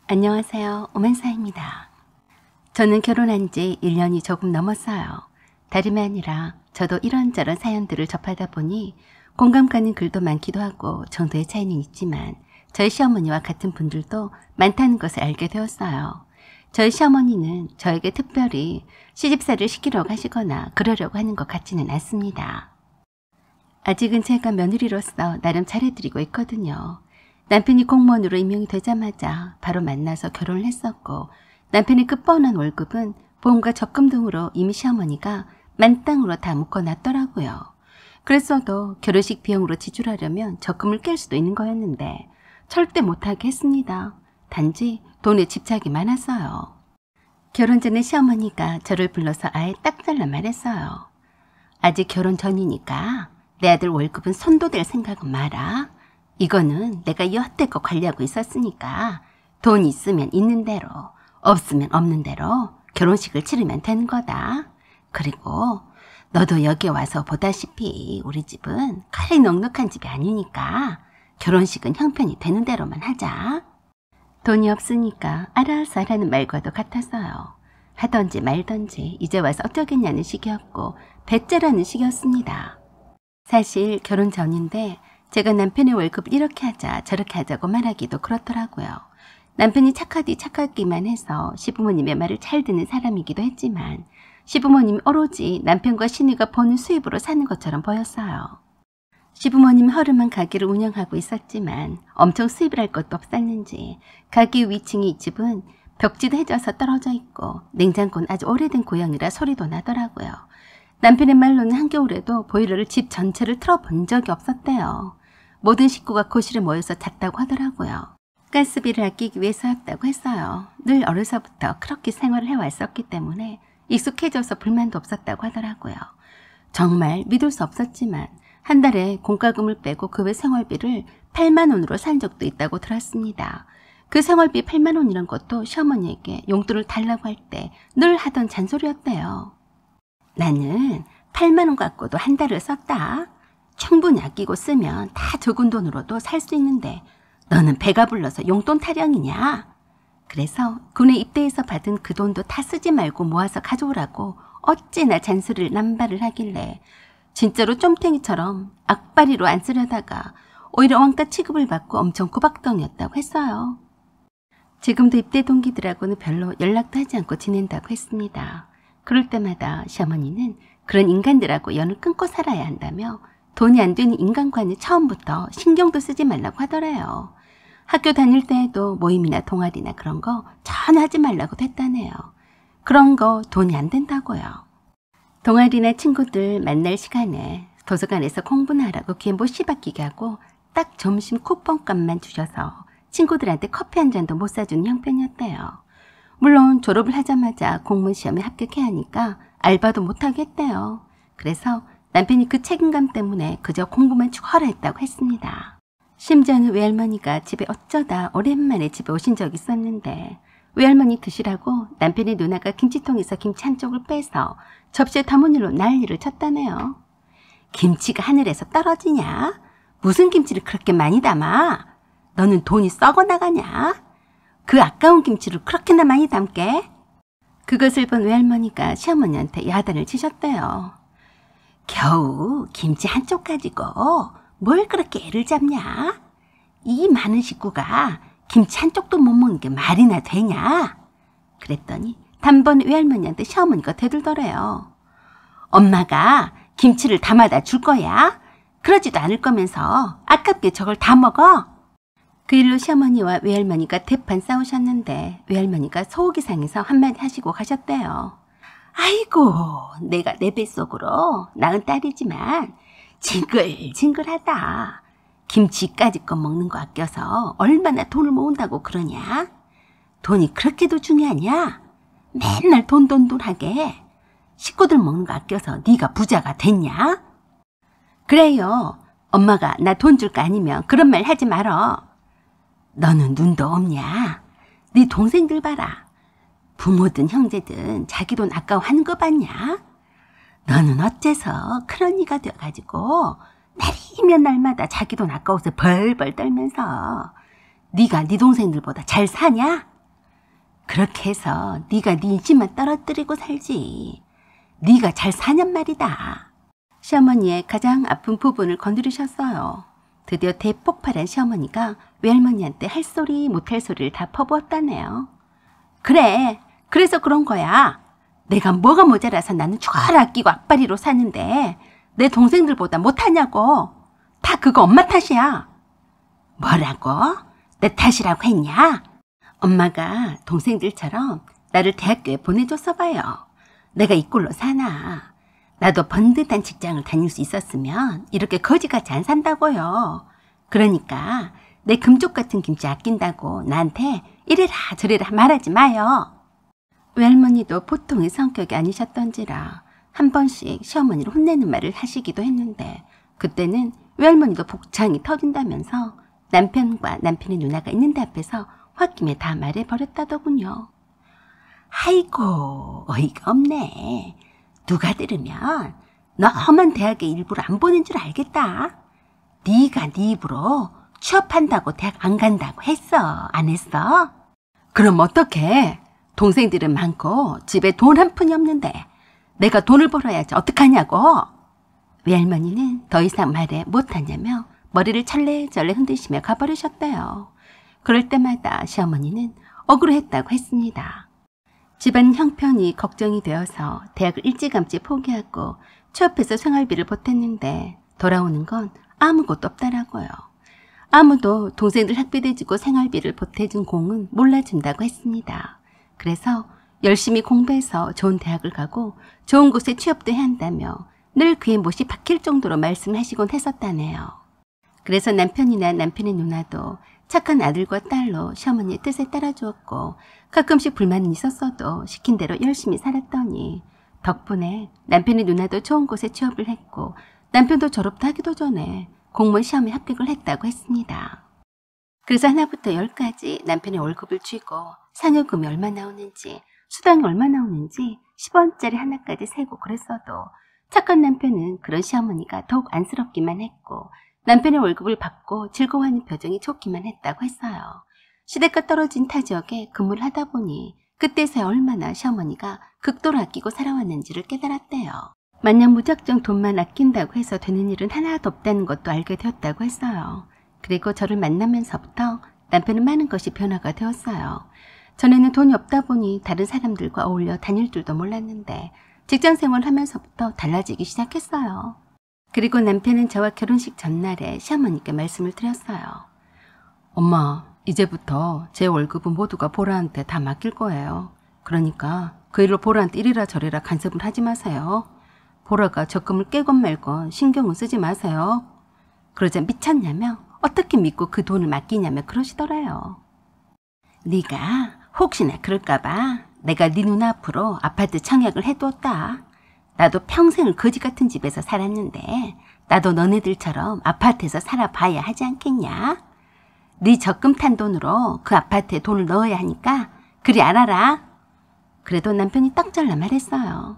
안녕하세요. 오만사입니다. 저는 결혼한 지 1년이 조금 넘었어요. 다름이 아니라 저도 이런저런 사연들을 접하다 보니 공감 가는 글도 많기도 하고 정도의 차이는 있지만 저희 시어머니와 같은 분들도 많다는 것을 알게 되었어요. 저희 시어머니는 저에게 특별히 시집살이를 시키려고 하시거나 그러려고 하는 것 같지는 않습니다. 아직은 제가 며느리로서 나름 잘해드리고 있거든요. 남편이 공무원으로 임용이 되자마자 바로 만나서 결혼을 했었고 남편의 끝번한 월급은 보험과 적금 등으로 이미 시어머니가 만땅으로 다 묶어놨더라고요. 그랬어도 결혼식 비용으로 지출하려면 적금을 깰 수도 있는 거였는데 절대 못하게 했습니다. 단지 돈에 집착이 많았어요. 결혼 전에 시어머니가 저를 불러서 아예 딱 잘라 말했어요. 아직 결혼 전이니까 내 아들 월급은 손도 댈 생각은 마라. 이거는 내가 여태껏 관리하고 있었으니까 돈 있으면 있는 대로 없으면 없는 대로 결혼식을 치르면 되는 거다. 그리고 너도 여기 와서 보다시피 우리 집은 칼이 넉넉한 집이 아니니까 결혼식은 형편이 되는 대로만 하자. 돈이 없으니까 알아서 하라는 말과도 같았어요. 하던지 말던지 이제 와서 어쩌겠냐는 식이었고 배째라는 식이었습니다. 사실 결혼 전인데 제가 남편의 월급을 이렇게 하자 저렇게 하자고 말하기도 그렇더라고요. 남편이 착하디 착하기만 해서 시부모님의 말을 잘 듣는 사람이기도 했지만 시부모님이 오로지 남편과 시누이가 버는 수입으로 사는 것처럼 보였어요. 시부모님 허름한 가게를 운영하고 있었지만 엄청 수입을 할 것도 없었는지 가게 위층의 이 집은 벽지도 해져서 떨어져 있고 냉장고는 아주 오래된 고형이라 소리도 나더라고요. 남편의 말로는 한겨울에도 보일러를 집 전체를 틀어본 적이 없었대요. 모든 식구가 거실에 모여서 잤다고 하더라고요. 가스비를 아끼기 위해서였다고 했어요. 늘 어려서부터 그렇게 생활을 해왔었기 때문에 익숙해져서 불만도 없었다고 하더라고요. 정말 믿을 수 없었지만 한 달에 공과금을 빼고 그 외 생활비를 8만 원으로 산 적도 있다고 들었습니다. 그 생활비 8만 원이란 것도 시어머니에게 용돈을 달라고 할 때 늘 하던 잔소리였대요. 나는 8만 원 갖고도 한 달을 썼다. 충분히 아끼고 쓰면 다 적은 돈으로도 살 수 있는데 너는 배가 불러서 용돈 타령이냐? 그래서 군에 입대해서 받은 그 돈도 다 쓰지 말고 모아서 가져오라고 어찌나 잔소리를 남발을 하길래 진짜로 쫌탱이처럼 악바리로 안 쓰려다가 오히려 왕따 취급을 받고 엄청 구박덩이였다고 했어요. 지금도 입대 동기들하고는 별로 연락도 하지 않고 지낸다고 했습니다. 그럴 때마다 시어머니는 그런 인간들하고 연을 끊고 살아야 한다며 돈이 안 되는 인간과는 처음부터 신경도 쓰지 말라고 하더래요. 학교 다닐 때에도 모임이나 동아리나 그런 거 전혀 하지 말라고 했다네요. 그런 거 돈이 안 된다고요. 동아리나 친구들 만날 시간에 도서관에서 공부나 하라고 귀에 못이 박히게 하고 딱 점심 쿠폰값만 주셔서 친구들한테 커피 한 잔도 못 사주는 형편이었대요. 물론 졸업을 하자마자 공무원 시험에 합격해야 하니까 알바도 못하게 했대요. 그래서 남편이 그 책임감 때문에 그저 공부만 쭉 하라 했다고 했습니다. 심지어는 외할머니가 집에 어쩌다 오랜만에 집에 오신 적이 있었는데 외할머니 드시라고 남편의 누나가 김치통에서 김치 한쪽을 빼서 접시에 담은 일로 난리를 쳤다네요. 김치가 하늘에서 떨어지냐? 무슨 김치를 그렇게 많이 담아? 너는 돈이 썩어 나가냐? 그 아까운 김치를 그렇게나 많이 담게? 그것을 본 외할머니가 시어머니한테 야단을 치셨대요. 겨우 김치 한쪽 가지고 뭘 그렇게 애를 잡냐? 이 많은 식구가 김치 한쪽도 못 먹는 게 말이나 되냐? 그랬더니 단번에 외할머니한테 시어머니가 대들더래요. 엄마가 김치를 담아다 줄 거야? 그러지도 않을 거면서 아깝게 저걸 다 먹어? 그 일로 시어머니와 외할머니가 대판 싸우셨는데 외할머니가 속이 상해서 한마디 하시고 가셨대요. 아이고, 내가 내 뱃속으로 낳은 딸이지만 징글징글하다. 김치까지 거 먹는 거 아껴서 얼마나 돈을 모은다고 그러냐? 돈이 그렇게도 중요하냐? 맨날 돈 하게 식구들 먹는 거 아껴서 네가 부자가 됐냐? 그래요. 엄마가 나 돈 줄 거 아니면 그런 말 하지 말어. 너는 눈도 없냐? 네 동생들 봐라. 부모든 형제든 자기 돈 아까워하는 거 봤냐? 너는 어째서 큰언니가 되어가지고 날이면 날마다 자기 돈 아까워서 벌벌 떨면서 네가 네 동생들보다 잘 사냐? 그렇게 해서 네가 네 인심만 떨어뜨리고 살지. 네가 잘 사냔 말이다. 시어머니의 가장 아픈 부분을 건드리셨어요. 드디어 대폭발한 시어머니가 외할머니한테 할 소리 못할 소리를 다 퍼부었다네요. 그래, 그래서 그런 거야. 내가 뭐가 모자라서 나는 죽어라 아끼고 앞발이로 사는데 내 동생들보다 못하냐고. 다 그거 엄마 탓이야. 뭐라고? 내 탓이라고 했냐? 엄마가 동생들처럼 나를 대학교에 보내줬어 봐요. 내가 이 꼴로 사나. 나도 번듯한 직장을 다닐 수 있었으면 이렇게 거지같이 안 산다고요. 그러니까 내 금쪽 같은 김치 아낀다고 나한테 이래라 저래라 말하지 마요. 외할머니도 보통의 성격이 아니셨던지라 한 번씩 시어머니를 혼내는 말을 하시기도 했는데 그때는 외할머니도 복창이 터진다면서 남편과 남편의 누나가 있는데 앞에서 홧김에 다 말해버렸다더군요. 아이고 어이가 없네. 누가 들으면 너 험한 대학에 일부러 안 보낸 줄 알겠다. 네가 네 입으로 취업한다고 대학 안 간다고 했어? 안 했어? 그럼 어떡해? 동생들은 많고 집에 돈 한 푼이 없는데 내가 돈을 벌어야지 어떡하냐고. 외할머니는 더 이상 말에 못하냐며 머리를 철레철레 흔드시며 가버리셨대요. 그럴 때마다 시어머니는 억울했다고 했습니다. 집안 형편이 걱정이 되어서 대학을 일찌감치 포기하고 취업해서 생활비를 보탰는데 돌아오는 건 아무것도 없더라고요. 아무도 동생들 학비를 주고 생활비를 보태준 공은 몰라준다고 했습니다. 그래서 열심히 공부해서 좋은 대학을 가고 좋은 곳에 취업도 해야 한다며 늘 귀에 못이 박힐 정도로 말씀하시곤 했었다네요. 그래서 남편이나 남편의 누나도 착한 아들과 딸로 시어머니의 뜻에 따라주었고 가끔씩 불만은 있었어도 시킨 대로 열심히 살았더니 덕분에 남편의 누나도 좋은 곳에 취업을 했고 남편도 졸업도 하기도 전에 공무원 시험에 합격을 했다고 했습니다. 그래서 하나부터 10까지 남편의 월급을 쥐고 상여금이 얼마 나오는지 수당이 얼마 나오는지 10원짜리 하나까지 세고 그랬어도 착한 남편은 그런 시어머니가 더욱 안쓰럽기만 했고 남편의 월급을 받고 즐거워하는 표정이 좋기만 했다고 했어요. 시대가 떨어진 타 지역에 근무를 하다 보니 그때서야 얼마나 시어머니가 극도로 아끼고 살아왔는지를 깨달았대요. 마냥 무작정 돈만 아낀다고 해서 되는 일은 하나도 없다는 것도 알게 되었다고 했어요. 그리고 저를 만나면서부터 남편은 많은 것이 변화가 되었어요. 전에는 돈이 없다 보니 다른 사람들과 어울려 다닐 줄도 몰랐는데 직장생활을 하면서부터 달라지기 시작했어요. 그리고 남편은 저와 결혼식 전날에 시어머니께 말씀을 드렸어요. 엄마, 이제부터 제 월급은 모두가 보라한테 다 맡길 거예요. 그러니까 그 일로 보라한테 이리라 저리라 간섭을 하지 마세요. 보라가 적금을 깨건 말건 신경은 쓰지 마세요. 그러자 미쳤냐며 어떻게 믿고 그 돈을 맡기냐며 그러시더래요. 네가 혹시나 그럴까봐 내가 네 누나 앞으로 아파트 청약을 해두었다. 나도 평생을 거지 같은 집에서 살았는데 나도 너네들처럼 아파트에서 살아봐야 하지 않겠냐? 네 적금 탄 돈으로 그 아파트에 돈을 넣어야 하니까 그리 알아라. 그래도 남편이 딱 잘라 말했어요.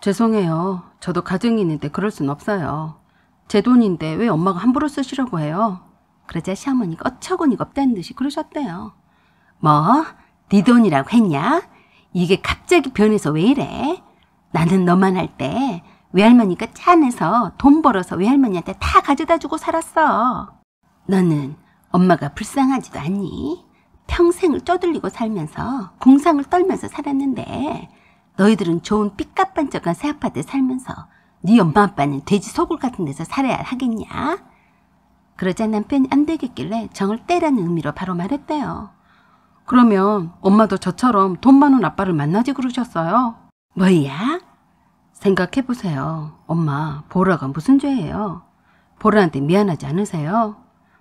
죄송해요. 저도 가정이 있는데 그럴 순 없어요. 제 돈인데 왜 엄마가 함부로 쓰시려고 해요? 그러자 시어머니가 어처구니가 없다는 듯이 그러셨대요. 뭐? 네 돈이라고 했냐? 이게 갑자기 변해서 왜 이래? 나는 너만 할 때 외할머니가 짠해서 돈 벌어서 외할머니한테 다 가져다 주고 살았어. 너는 엄마가 불쌍하지도 않니? 평생을 쪼들리고 살면서 공상을 떨면서 살았는데 너희들은 좋은 삐까뻔쩍한 새 아파트에 살면서 네 엄마 아빠는 돼지 소굴 같은 데서 살아야 하겠냐? 그러자 남편이 안 되겠길래 정을 떼라는 의미로 바로 말했대요. 그러면 엄마도 저처럼 돈 많은 아빠를 만나지 그러셨어요? 뭐야? 생각해보세요. 엄마, 보라가 무슨 죄예요? 보라한테 미안하지 않으세요?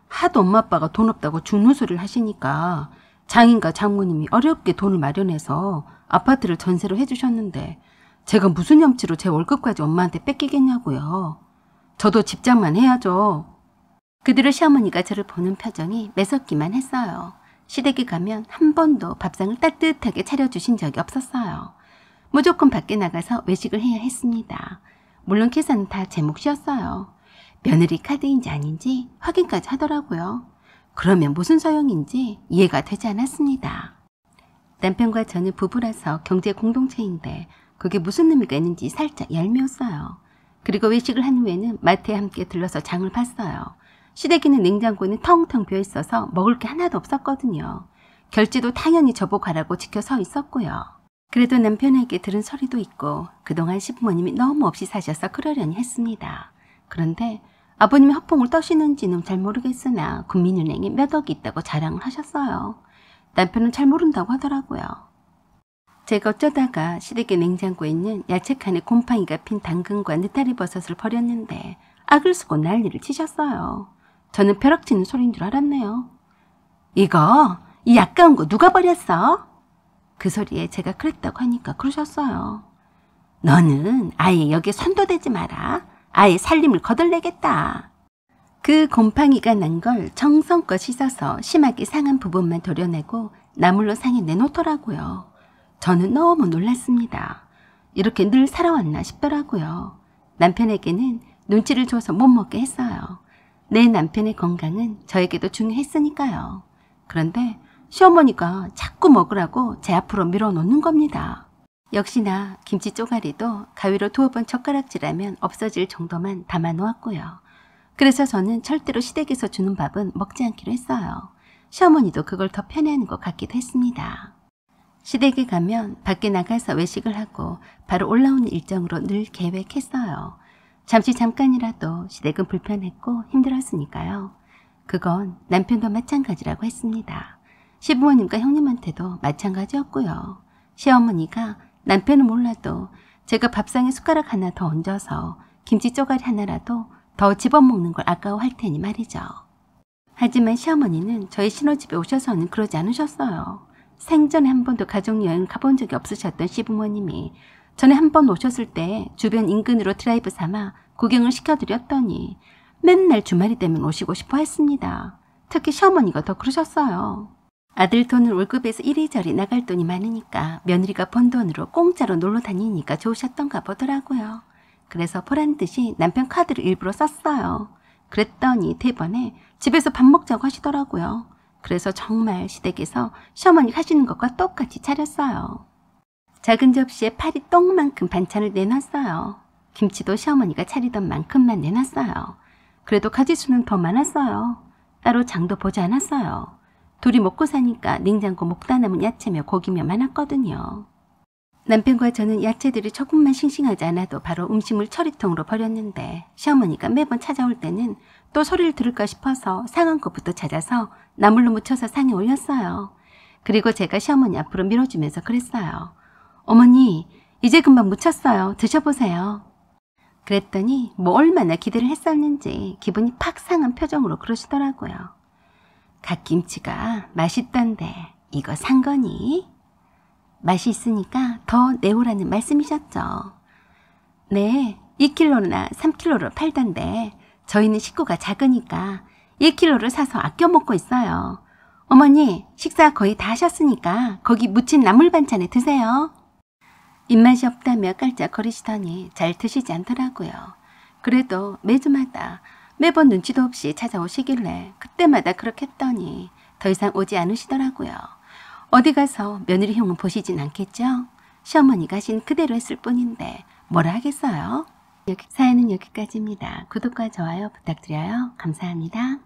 하도 엄마 아빠가 돈 없다고 죽는 소리를 하시니까 장인과 장모님이 어렵게 돈을 마련해서 아파트를 전세로 해주셨는데 제가 무슨 염치로 제 월급까지 엄마한테 뺏기겠냐고요. 저도 집장만 해야죠. 그대로 시어머니가 저를 보는 표정이 매섭기만 했어요. 시댁에 가면 한 번도 밥상을 따뜻하게 차려주신 적이 없었어요. 무조건 밖에 나가서 외식을 해야 했습니다. 물론 계산은 다 제 몫이었어요. 며느리 카드인지 아닌지 확인까지 하더라고요. 그러면 무슨 소용인지 이해가 되지 않았습니다. 남편과 저는 부부라서 경제 공동체인데 그게 무슨 의미가 있는지 살짝 얄미웠어요. 그리고 외식을 한 후에는 마트에 함께 들러서 장을 봤어요. 시댁에는 냉장고는 텅텅 비어있어서 먹을 게 하나도 없었거든요. 결제도 당연히 저보고 가라고 지켜 서 있었고요. 그래도 남편에게 들은 소리도 있고 그동안 시부모님이 너무 없이 사셔서 그러려니 했습니다. 그런데 아버님이 허풍을 떠시는지는 잘 모르겠으나 국민은행에 몇 억이 있다고 자랑을 하셨어요. 남편은 잘 모른다고 하더라고요. 제가 어쩌다가 시댁의 냉장고에 있는 야채칸에 곰팡이가 핀 당근과 느타리버섯을 버렸는데 악을 쓰고 난리를 치셨어요. 저는 벼락치는 소리인 줄 알았네요. 이거 이 아까운 거 누가 버렸어? 그 소리에 제가 그랬다고 하니까 그러셨어요. 너는 아예 여기에 손도 대지 마라. 아예 살림을 거덜내겠다. 그 곰팡이가 난 걸 정성껏 씻어서 심하게 상한 부분만 도려내고 나물로 상에 내놓더라고요. 저는 너무 놀랐습니다. 이렇게 늘 살아왔나 싶더라고요. 남편에게는 눈치를 줘서 못 먹게 했어요. 내 남편의 건강은 저에게도 중요했으니까요. 그런데 시어머니가 자꾸 먹으라고 제 앞으로 밀어놓는 겁니다. 역시나 김치 쪼가리도 가위로 2번 젓가락질하면 없어질 정도만 담아놓았고요. 그래서 저는 절대로 시댁에서 주는 밥은 먹지 않기로 했어요. 시어머니도 그걸 더 편해하는 것 같기도 했습니다. 시댁에 가면 밖에 나가서 외식을 하고 바로 올라오는 일정으로 늘 계획했어요. 잠깐이라도 시댁은 불편했고 힘들었으니까요. 그건 남편도 마찬가지라고 했습니다. 시부모님과 형님한테도 마찬가지였고요. 시어머니가 남편은 몰라도 제가 밥상에 숟가락 하나 더 얹어서 김치 쪼가리 하나라도 더 집어먹는 걸 아까워할 테니 말이죠. 하지만 시어머니는 저희 신혼집에 오셔서는 그러지 않으셨어요. 생전에 한 번도 가족여행을 가본 적이 없으셨던 시부모님이 전에 한 번 오셨을 때 주변 인근으로 드라이브 삼아 구경을 시켜드렸더니 맨날 주말이 되면 오시고 싶어 했습니다. 특히 시어머니가 더 그러셨어요. 아들 돈을 월급에서 이리저리 나갈 돈이 많으니까 며느리가 번 돈으로 공짜로 놀러 다니니까 좋으셨던가 보더라고요. 그래서 보란듯이 남편 카드를 일부러 썼어요. 그랬더니 대번에 집에서 밥 먹자고 하시더라고요. 그래서 정말 시댁에서 시어머니 하시는 것과 똑같이 차렸어요. 작은 접시에 파리 똥만큼 반찬을 내놨어요. 김치도 시어머니가 차리던 만큼만 내놨어요. 그래도 가지수는 더 많았어요. 따로 장도 보지 않았어요. 둘이 먹고 사니까 냉장고 먹다 남은 야채며 고기며 많았거든요. 남편과 저는 야채들이 조금만 싱싱하지 않아도 바로 음식물 처리통으로 버렸는데 시어머니가 매번 찾아올 때는 또 소리를 들을까 싶어서 상한 것부터 찾아서 나물로 묻혀서 상에 올렸어요. 그리고 제가 시어머니 앞으로 밀어주면서 그랬어요. 어머니, 이제 금방 묻혔어요. 드셔보세요. 그랬더니 뭐 얼마나 기대를 했었는지 기분이 팍 상한 표정으로 그러시더라고요. 갓김치가 맛있던데 이거 산 거니? 맛이 있으니까 더 내오라는 말씀이셨죠. 네, 2kg나 3kg로 팔던데 저희는 식구가 작으니까 1kg를 사서 아껴 먹고 있어요. 어머니, 식사 거의 다 하셨으니까 거기 무친 나물 반찬에 드세요. 입맛이 없다며 깔짝거리시더니 잘 드시지 않더라고요. 그래도 매주마다 매번 눈치도 없이 찾아오시길래 그때마다 그렇게 했더니 더 이상 오지 않으시더라고요. 어디 가서 며느리 형은 보시진 않겠죠? 시어머니가 하신 그대로 했을 뿐인데 뭐라 하겠어요? 사연은 여기까지입니다. 구독과 좋아요 부탁드려요. 감사합니다.